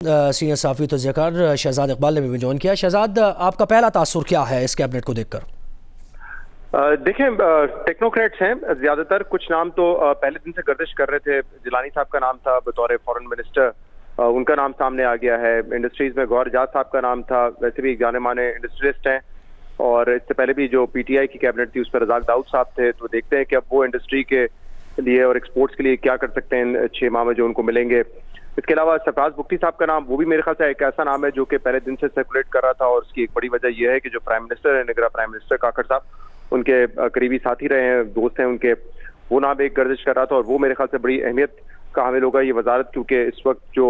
Senior साफ़ी तज़किया Shahzad Iqbal ने भी join किया। शहजाद, आपका पहला तासुर क्या है इस कैबिनेट को देखकर? देखें, टेक्नोक्रेट्स हैं ज्यादातर। कुछ नाम तो पहले दिन से गर्दिश कर रहे थे। जिलानी साहब का नाम था बतौर फॉरेन मिनिस्टर, उनका नाम सामने आ गया है। इंडस्ट्रीज में गौहर जाज साहब का नाम था, वैसे भी जाने माने इंडस्ट्रियलिस्ट हैं। और इससे पहले भी जो पीटीआई की कैबिनेट थी उस पर रजाक दाऊद साहब थे। तो देखते हैं कि अब वो इंडस्ट्री के लिए और एक्सपोर्ट्स के लिए क्या कर सकते हैं इन 6 माह में जो उनको मिलेंगे। इसके अलावा सरफराज बुख्ती साहब का नाम, वो भी मेरे ख्याल से एक ऐसा नाम है जो कि पहले दिन से सर्कुलेट कर रहा था। और उसकी एक बड़ी वजह यह है कि जो प्राइम मिनिस्टर है, निगरान प्राइम मिनिस्टर काकड़ साहब, उनके करीबी साथी रहे हैं, दोस्त हैं उनके, वो नाम एक गर्दिश कर रहा था। और वो मेरे ख्याल से बड़ी अहमियत का हामिल होगा ये वजारत, क्योंकि इस वक्त जो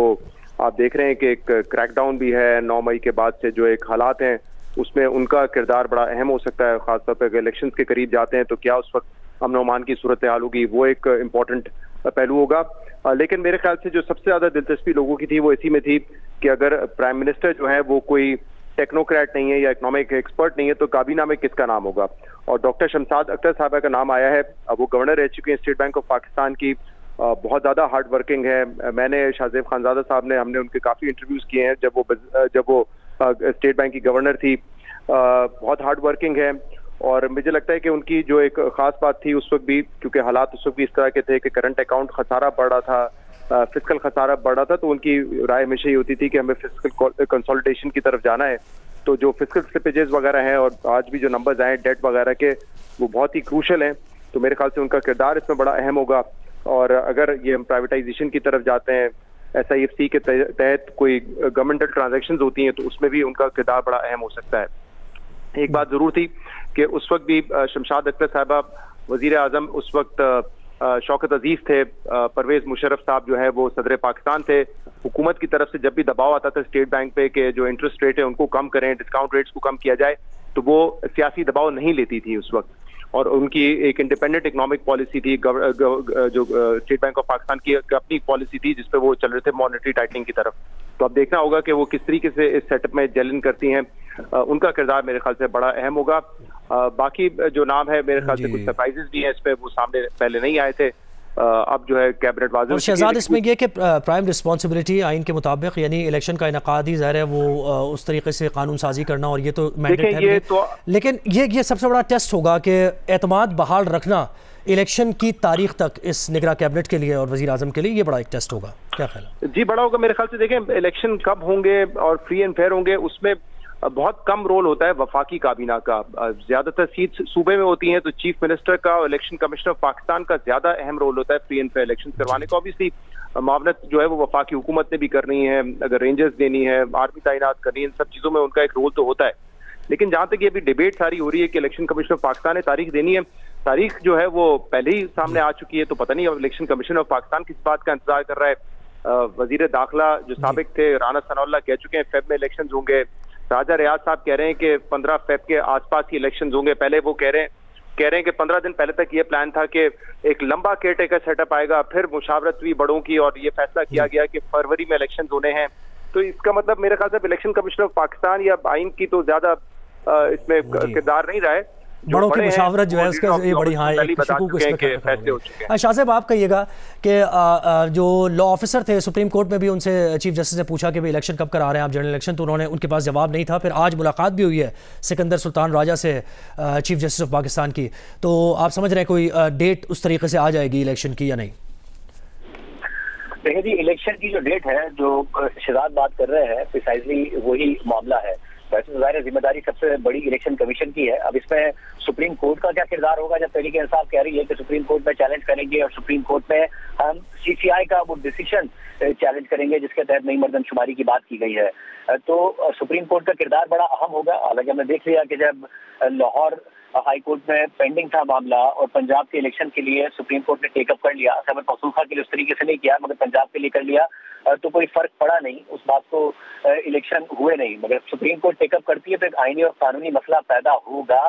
आप देख रहे हैं कि एक क्रैकडाउन भी है 9 मई के बाद से, जो एक हालात हैं उसमें उनका किरदार बड़ा अहम हो सकता है। खासतौर पर इलेक्शन के करीब जाते हैं तो क्या उस वक्त अमन अमान की सूरत हाल होगी, वो एक इम्पोर्टेंट पहलू होगा। लेकिन मेरे ख्याल से जो सबसे ज्यादा दिलचस्पी लोगों की थी वो इसी में थी कि अगर प्राइम मिनिस्टर जो है वो कोई टेक्नोक्रेट नहीं है या इकोनॉमिक एक्सपर्ट नहीं है तो काबीना में किसका नाम होगा। और डॉक्टर शमशाद अख्तर साहबा का नाम आया है। वो गवर्नर रह चुके हैं स्टेट बैंक ऑफ पाकिस्तान की, बहुत ज्यादा हार्ड वर्किंग है। मैंने शाहजेब खानजादा साहब ने, हमने उनके काफी इंटरव्यूज किए हैं जब वो स्टेट बैंक की गवर्नर थी। बहुत हार्ड वर्किंग है और मुझे लगता है कि उनकी जो एक खास बात थी उस वक्त भी, क्योंकि हालात उस वक्त भी इस तरह के थे कि करंट अकाउंट खसारा बढ़ रहा था, फिस्कल खसारा बढ़ रहा था, तो उनकी राय हमेशा ये होती थी कि हमें फिस्कल कंसोलिडेशन की तरफ जाना है। तो जो फिस्कल स्लिपेजेस वगैरह हैं और आज भी जो नंबर्स आए डेट वगैरह के, वो बहुत ही क्रूशल हैं। तो मेरे ख्याल से उनका किरदार इसमें बड़ा अहम होगा। और अगर ये हम प्राइवेटाइजेशन की तरफ जाते हैं, SIFC के तहत कोई गवर्नमेंटल ट्रांजेक्शन होती हैं, तो उसमें भी उनका किरदार बड़ा अहम हो सकता है। एक बात जरूर थी कि उस वक्त भी शमशाद अख्तर साहबा वजीर आजम उस वक्त शौकत अजीज थे, परवेज मुशर्रफ साहब जो है वो सदर पाकिस्तान थे। हुकूमत की तरफ से जब भी दबाव आता था स्टेट बैंक पे कि जो इंटरेस्ट रेट है उनको कम करें, डिस्काउंट रेट्स को कम किया जाए, तो वो सियासी दबाव नहीं लेती थी उस वक्त। और उनकी एक इंडिपेंडेंट इकोनॉमिक पॉलिसी थी, जो स्टेट बैंक ऑफ पाकिस्तान की अपनी पॉलिसी थी जिसपे वो चल रहे थे मॉनेटरी टाइटनिंग की तरफ। तो अब देखना होगा कि वो किस तरीके से इस सेटअप में जेलिन करती हैं। उनका किरदार मेरे ख्याल से बड़ा अहम होगा। बाकी जो नाम है मेरे ख्याल से कुछ सरप्राइजेस भी हैं इस पे, वो सामने पहले नहीं आए थे। अब जो है कैबिनेट वाज़ेह। और शहजाद, इसमें यह कि प्राइम रिस्पॉन्सिबिलिटी आइन के मुताबिक, यानी इलेक्शन का इनकाद ही ज़ाहिर है वो उस तरीके से कानून साजी करना, और ये तो मैंडेट है ये तो, लेकिन ये सबसे बड़ा टेस्ट होगा कि एतमाद बहाल रखना इलेक्शन की तारीख तक इस निगरां कैबिनेट के लिए और वजीर आजम के लिए, ये बड़ा एक टेस्ट होगा। क्या ख्याल है? जी, बड़ा होगा मेरे ख्याल से। देखें, इलेक्शन कब होंगे और फ्री एंड फेयर होंगे, उसमें बहुत कम रोल होता है वफाकी काबीना का। ज्यादातर सीट सूबे में होती हैं, तो चीफ मिनिस्टर का और इलेक्शन कमिश्नर ऑफ पाकिस्तान का ज्यादा अहम रोल होता है फ्री एंड फेयर इलेक्शन करवाने का। ऑब्वियसली मामलत जो है वो वफाकी हुकूमत ने भी करनी है, अगर रेंजर्स देनी है, आर्मी तैनात करनी है, इन सब चीजों में उनका एक रोल तो होता है। लेकिन जहां तक ये भी डिबेट सारी हो रही है कि इलेक्शन कमिश्नर ऑफ पाकिस्तान ने तारीख देनी है, तारीख जो है वो पहले ही सामने आ चुकी है। तो पता नहीं अब इलेक्शन कमिश्नर ऑफ पाकिस्तान किस बात का इंतजार कर रहा है। वजीर दाखिला जो साबिक थे राना सनाउल्लाह कह चुके हैं फेब में इलेक्शन होंगे। राजा रियाज साहब कह रहे हैं कि 15 फेब के आसपास ही इलेक्शन होंगे। पहले वो कह रहे हैं कि 15 दिन पहले तक ये प्लान था कि एक लंबा केयरटेकर सेटअप आएगा, फिर मुशावरत हुई बड़ों की और ये फैसला किया गया कि फरवरी में इलेक्शन होने हैं। तो इसका मतलब मेरे ख्याल से इलेक्शन कमिश्नर ऑफ पाकिस्तान या आइन की तो ज्यादा इसमें किरदार नहीं रहा है। बड़ों की मुशावरत जो है उसका ये बड़ी शाहजेब, आप कहिएगा कि जो लॉ ऑफिसर थे सुप्रीम कोर्ट में भी उनसे चीफ जस्टिस ने पूछा कि भाई इलेक्शन कब करा रहे हैं आप, जनरल इलेक्शन, तो उन्होंने, उनके पास जवाब नहीं था। फिर आज मुलाकात भी हुई है सिकंदर सुल्तान राजा से, चीफ जस्टिस ऑफ पाकिस्तान की। तो आप समझ रहे हैं कोई डेट उस तरीके से आ जाएगी इलेक्शन की या नहीं? देखिए जी, इलेक्शन की जो डेट है, जो शहजाद बात कर रहे हैं, प्रिसाइजली वही मामला है। वैसे तो ज़ाहिर जिम्मेदारी सबसे बड़ी इलेक्शन कमीशन की है। अब इसमें सुप्रीम कोर्ट का क्या किरदार होगा, जब तहरीक इंसाफ कह रही है कि सुप्रीम कोर्ट में चैलेंज करेंगे और सुप्रीम कोर्ट में हम CCI का वो डिसीजन चैलेंज करेंगे जिसके तहत नई मर्दमशुमारी की बात की गई है। तो सुप्रीम कोर्ट का किरदार बड़ा अहम होगा। हालांकि हमने देख लिया कि जब लाहौर हाई कोर्ट में पेंडिंग था मामला और पंजाब के इलेक्शन के लिए सुप्रीम कोर्ट ने टेकअप कर लिया, खैबर पख्तूनख्वा के लिए उस तरीके से नहीं किया मगर पंजाब के लिए कर लिया, तो कोई फर्क पड़ा नहीं उस बात को, इलेक्शन हुए नहीं। मगर सुप्रीम कोर्ट टेकअप करती है तो एक आईनी और कानूनी मसला पैदा होगा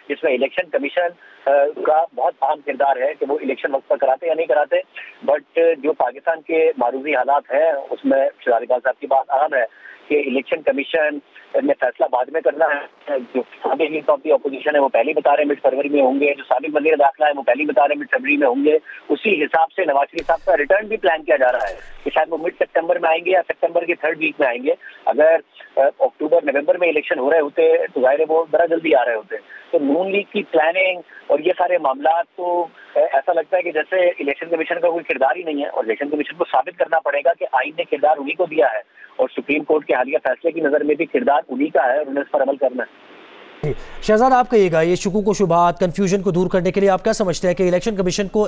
जिसमें इलेक्शन कमीशन का बहुत अहम किरदार है कि वो इलेक्शन वक्त पर कराते या नहीं कराते। बट जो पाकिस्तान के मारूजी हालात हैं उसमें शहजाद इकबाल साहब की बात अहम है कि इलेक्शन कमीशन ने फैसला बाद में करना है। जो साबिक लीडर ऑफ द ऑपोजिशन है वो पहले बता रहे हैं मिड फरवरी में होंगे, जो साबिक वज़ीर दाखिला है वो पहले बता रहे हैं मिड फरवरी में होंगे। उसी हिसाब से नवाज शरीफ साहब का रिटर्न भी प्लान किया जा रहा है कि शायद वो मिड सितंबर में आएंगे या सितंबर के 3rd वीक में आएंगे। अगर अक्टूबर नवंबर में इलेक्शन हो रहे होते तो जाहिर है वो बड़ा जल्दी आ रहे होते। तो नून लीग की प्लानिंग और ये सारे मामला तो ऐसा लगता है कि जैसे इलेक्शन कमीशन का कोई किरदार ही नहीं है, और इलेक्शन कमीशन को साबित करना पड़ेगा कि आइन ने किरदार उन्हीं को दिया है और सुप्रीम कोर्ट के हालिया फैसले की नज़र में भी किरदार उन्हीं का है और उन्हें इस पर अमल करना है। शहजाद, आप कहिएगा ये शुकूक व शुबहात कन्फ्यूजन को दूर करने के लिए आप क्या समझते हैं कि इलेक्शन कमीशन को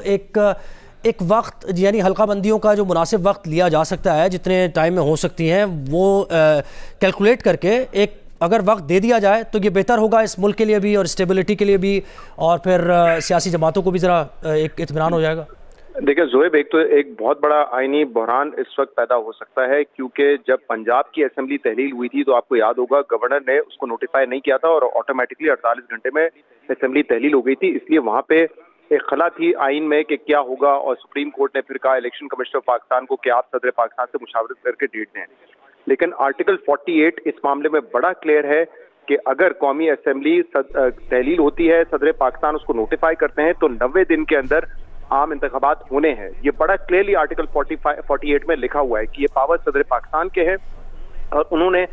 एक वक्त यानी हल्का बंदियों का जो मुनासिब वक्त लिया जा सकता है, जितने टाइम में हो सकती हैं वो कैलकुलेट करके एक अगर वक्त दे दिया जाए तो ये बेहतर होगा इस मुल्क के लिए भी और स्टेबिलिटी के लिए भी, और फिर सियासी जमातों को भी ज़रा एक इत्मीनान हो जाएगा? देखिए ज़ोहेब, एक तो एक बहुत बड़ा आईनी बहरान इस वक्त पैदा हो सकता है, क्योंकि जब पंजाब की असेंबली तहलील हुई थी तो आपको याद होगा गवर्नर ने उसको नोटिफाई नहीं किया था और ऑटोमेटिकली 48 घंटे में असेंबली तहलील हो गई थी। इसलिए वहाँ पे एक खला थी आइन में कि क्या होगा, और सुप्रीम कोर्ट ने फिर कहा इलेक्शन कमिश्नर ऑफ पाकिस्तान को कि आप सदर पाकिस्तान से मुशावरत करके डेट दें। लेकिन आर्टिकल 48 इस मामले में बड़ा क्लियर है कि अगर कौमी असेंबली तहलील होती है, सदर पाकिस्तान उसको नोटिफाई करते हैं तो 90 दिन के अंदर आम इंतखाबात होने हैं। ये बड़ा क्लियरली आर्टिकल 48 में लिखा हुआ है कि ये पावर सदर पाकिस्तान के हैं और उन्होंने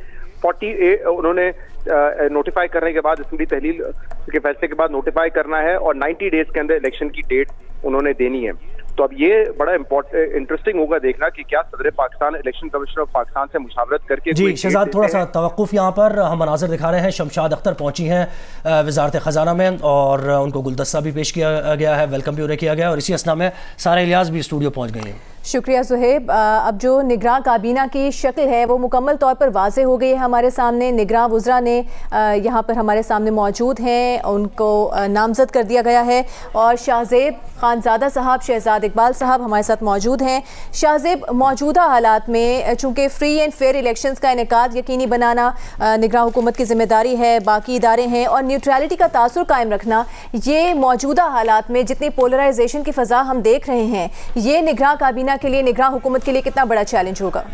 नोटिफाई करने के बाद असेंबली तहलील के फैसले के बाद नोटिफाई करना है और 90 डेज के अंदर इलेक्शन की डेट उन्होंने देनी है। तो अब ये बड़ा इंटरेस्टिंग होगा देखना कि क्या सदर Pakistan election commissioner of Pakistan से मुशावरत करके। जी शहजाद, थोड़ा सा तवक्कुफ यहाँ पर हम मनाज़र दिखा रहे हैं। शमशाद अख्तर पहुंची हैं वजारत ख़जाना में और उनको गुलदस्ता भी पेश किया गया है, वेलकम भी उन्हें किया गया, और इसी असना में सारा इलियास भी स्टूडियो पहुँच गई हैं। शुक्रिया ज़ुहैब। अब जो निगरान काबीना की शक्ल है वो मुकम्मल तौर पर वाज़े हो गई है हमारे सामने। निगरान वज़रा ने यहाँ पर हमारे सामने मौजूद हैं, उनको नामज़द कर दिया गया है, और शाहज़ेब खानज़ादा साहब, शहजाद इकबाल साहब हमारे साथ मौजूद हैं। शाहज़ेब, मौजूदा हालात में चूँकि फ्री एंड फेयर इलेक्शंस का इनेकाद यकीनी बनाना निगरान हुकूमत की ज़िम्मेदारी है, बाकी इदारे हैं, और न्यूट्रलिटी का तासुर कायम रखना, ये मौजूदा हालात में जितनी पोलराइजेशन की फ़ज़ा हम देख रहे हैं, ये निगरान काबीना के लिए, निगरान हुकूमत के लिए कितना बड़ा चैलेंज होगा?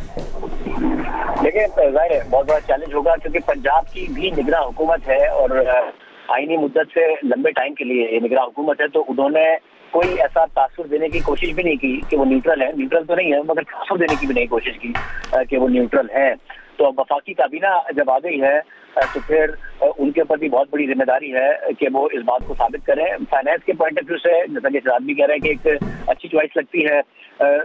देखिए जाहिर है बहुत बड़ा चैलेंज होगा, क्योंकि पंजाब की भी निगरान हुकूमत है और आईनी मुद्दत से लंबे टाइम के लिए ये निगरान हुकूमत है, तो उन्होंने कोई ऐसा तासुर देने की कोशिश भी नहीं की कि वो न्यूट्रल है। न्यूट्रल तो नहीं है, मगर तासुर देने की भी नहीं कोशिश की कि वो न्यूट्रल है। तो वफाकी काबीना जब आ गई है तो फिर उनके ऊपर भी बहुत बड़ी जिम्मेदारी है कि वो इस बात को साबित करें। फाइनेंस के पॉइंट ऑफ व्यू से जैसा कि शहजाद भी कह रहे हैं कि एक अच्छी चॉइस लगती है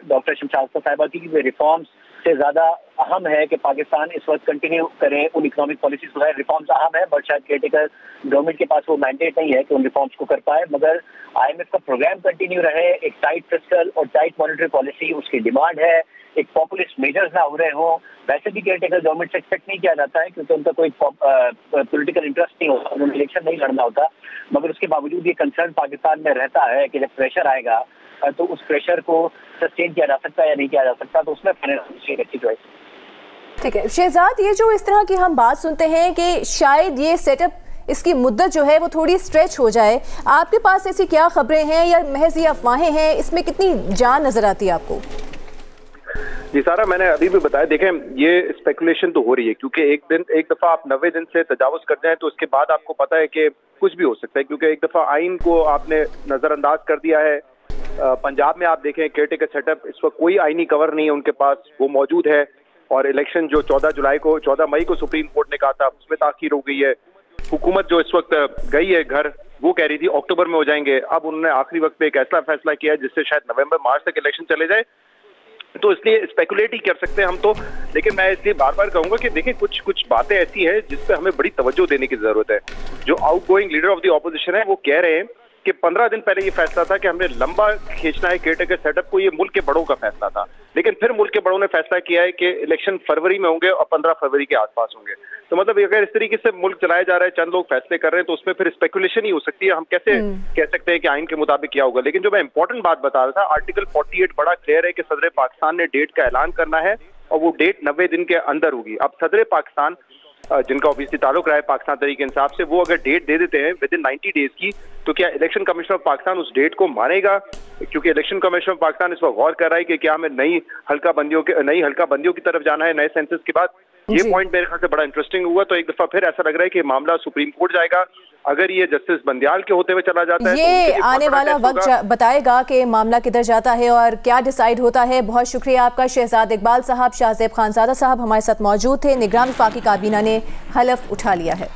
डॉक्टर शमशाद साहिबा की, रिफॉर्म्स से ज्यादा अहम है कि पाकिस्तान इस वक्त कंटिन्यू करें उन इकोनॉमिक पॉलिसीज को। रिफॉर्म्स अहम है, बट शायद केयरटेकर गवर्नमेंट के पास वो मैंडेट नहीं है कि उन रिफॉर्म्स को कर पाए, मगर IMF का प्रोग्राम कंटिन्यू रहे, एक टाइट फिस्कल और टाइट मॉनेटरी पॉलिसी उसकी डिमांड है, एक पॉपुलिस्ट मेजर्स ना हो रहे हों। वैसे भी केयरटेकर गवर्नमेंट से एक्सपेक्ट नहीं किया जाता है क्योंकि उनका कोई पॉलिटिकल इंटरेस्ट नहीं होता, उन्होंने इलेक्शन नहीं लड़ना होता, मगर उसके बावजूद ये कंसर्न पाकिस्तान में रहता है कि जब प्रेशर आएगा तो उस प्रेशर को सस्टेन किया जा सकता है या नहीं किया जा सकता, तो उसमें फाइनेंस एक अच्छी चॉइस। ठीक है शहजाद, ये जो इस तरह की हम बात सुनते हैं कि शायद ये सेटअप, इसकी मुद्दत जो है वो थोड़ी स्ट्रेच हो जाए, आपके पास ऐसी क्या खबरें हैं या महज ये अफवाहें हैं, इसमें कितनी जान नजर आती है आपको? जी सारा, मैंने अभी भी बताया, देखें ये स्पेकुलेशन तो हो रही है क्योंकि एक दफा आप 90 दिन से तजावुज कर जाएं तो उसके बाद आपको पता है कि कुछ भी हो सकता है, क्योंकि एक दफा आइन को आपने नजरअंदाज कर दिया है। पंजाब में आप देखें केयरटेकर सेटअप, इस वक्त कोई आईनी कवर नहीं है उनके पास, वो मौजूद है, और इलेक्शन जो 14 मई को सुप्रीम कोर्ट ने कहा था उसमें ताखीर हो गई है। हुकूमत जो इस वक्त गई है घर, वो कह रही थी अक्टूबर में हो जाएंगे, अब उन्होंने आखिरी वक्त पे एक ऐसा फैसला किया है जिससे शायद नवंबर मार्च तक इलेक्शन चले जाए, तो इसलिए स्पेकुलेट ही कर सकते हैं हम तो। लेकिन मैं इसलिए बार बार कहूंगा कि देखिए कुछ बातें ऐसी हैं जिस पे हमें बड़ी तवज्जो देने की जरूरत है। जो outgoing leader of the opposition है वो कह रहे हैं कि 15 दिन पहले ये फैसला था कि हमने लंबा खींचना है केयरटेकर सेटअप को, ये मुल्क के बड़ों का फैसला था, लेकिन फिर मुल्क के बड़ों ने फैसला किया है कि इलेक्शन फरवरी में होंगे और 15 फरवरी के आसपास होंगे। तो मतलब अगर इस तरीके से मुल्क चलाया जा रहा है, चंद लोग फैसले कर रहे हैं, तो उसमें फिर स्पेकुलेशन ही हो सकती है। हम कैसे कह सकते हैं कि आइन के मुताबिक क्या होगा। लेकिन जो मैं इंपॉर्टेंट बात बता रहा था, आर्टिकल 48 बड़ा क्लियर है कि सदर पाकिस्तान ने डेट का ऐलान करना है और वो डेट 90 दिन के अंदर होगी। अब सदर पाकिस्तान जिनका ऑब्वियसली ताल्लुक रहा है पाकिस्तान तहरीक इंसाफ से, वो अगर डेट दे देते हैं विद इन 90 डेज की, तो क्या इलेक्शन कमीशन ऑफ पाकिस्तान उस डेट को मानेगा? क्योंकि इलेक्शन कमीशन ऑफ पाकिस्तान इस वक्त गौर कर रहा है कि क्या हमें नई हल्का बंदियों की तरफ जाना है नए सेंसस के बाद। ये पॉइंट मेरे ख्याल से बड़ा इंटरेस्टिंग हुआ। तो एक दफा फिर ऐसा लग रहा है कि मामला सुप्रीम कोर्ट जाएगा। अगर ये जस्टिस बंदियाल के होते हुए चला जाता है, ये तो आने वाला वक्त बताएगा कि मामला किधर जाता है और क्या डिसाइड होता है। बहुत शुक्रिया आपका शहजाद इकबाल साहब। शाहजेब खानजादा साहब हमारे साथ मौजूद थे। निगरान वफाकी काबीना ने हलफ उठा लिया है।